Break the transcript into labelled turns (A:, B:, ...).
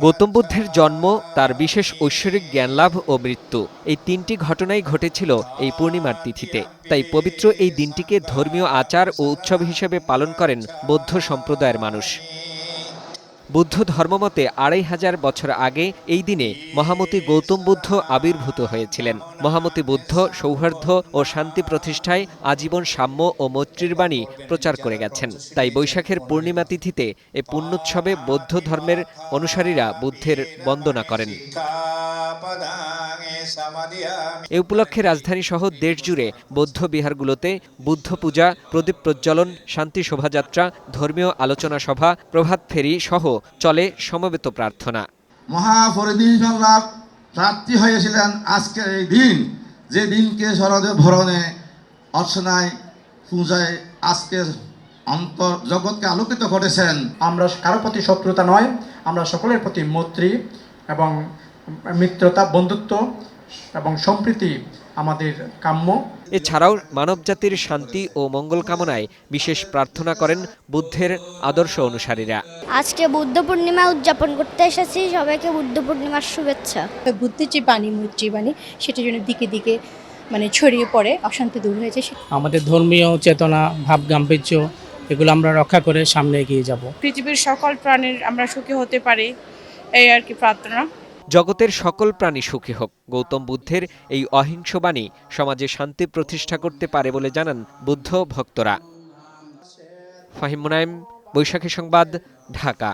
A: গৌতম বুদ্ধের জন্ম, তার বিশেষ ঐশ্বরিক জ্ঞানলাভ ও মৃত্যু, এই তিনটি ঘটনাই ঘটেছিল এই পূর্ণিমার তিথিতে। তাই পবিত্র এই দিনটিকে ধর্মীয় আচার ও উৎসব হিসেবে পালন করেন বৌদ্ধ সম্প্রদায়ের মানুষ। বুদ্ধ ধর্মমতে ২৫০০ বছর আগে এই দিনে মহামতি গৌতম বুদ্ধ আবির্ভূত হয়েছিলেন। মহামতি বুদ্ধ সৌহার্দ্য ও শান্তি প্রতিষ্ঠায় আজীবন সাম্য ও মৈত্রীর বাণী প্রচার করে গেছেন। তাই বৈশাখের পূর্ণিমা তিথিতে এ পুণ্যোৎসবে বৌদ্ধ ধর্মের অনুসারীরা বুদ্ধের বন্দনা করেন। এ উপলক্ষে রাজধানী সহ দেশজুড়ে বৌদ্ধ বিহারগুলোতে বুদ্ধ পূজা, প্রদীপ প্রজ্বলন, শান্তি শোভাযাত্রা, ধর্মীয় আলোচনা সভা, প্রভাত ফেরি সহ চলে সমবেত প্রার্থনা।
B: মহাপরিনির্বাণ প্রার্থী হয়েছিলেন আজকের এই দিন, যে দিনকে শরদে ভরণে অর্চনায় পূজায় আজকে অন্তর জগৎকে আলোকিত করেছেন।
C: আমরা কারো প্রতি শত্রুতা নয়, আমরা সকলের প্রতি মৈত্রী এবং মিত্রতা, বন্ধুত্ব এবং সম্প্রীতি আমাদের কাম্য।
A: এছাড়াও মানবজাতির শান্তি ও মঙ্গল কামনায় বিশেষ প্রার্থনা করেন বুদ্ধের আদর্শ অনুসারীরা।
D: আজকে বুদ্ধ পূর্ণিমা উদযাপন করতে এসেছি, সবাইকে বুদ্ধ পূর্ণিমার শুভেচ্ছা।
E: বুদ্ধের যে বাণী, মৈত্রী বাণী, সেটা যেন দিকে দিকে ছড়িয়ে পড়ে, অশান্তি দূর হয়েছে।
F: আমাদের ধর্মীয় চেতনা, ভাব গাম্ভীর্য, এগুলো আমরা রক্ষা করে সামনে এগিয়ে যাব।
G: পৃথিবীর সকল প্রাণীর আমরা সুখী হতে পারি, এই আর কি প্রার্থনা।
A: জগতের সকল প্রাণী সুখী হোক, গৌতম বুদ্ধের এই অহিংস বাণী সমাজে শান্তি প্রতিষ্ঠা করতে পারে বলে জানান বুদ্ধ ভক্তরা। ফাহিম মুনায়েম, বৈশাখী সংবাদ, ঢাকা।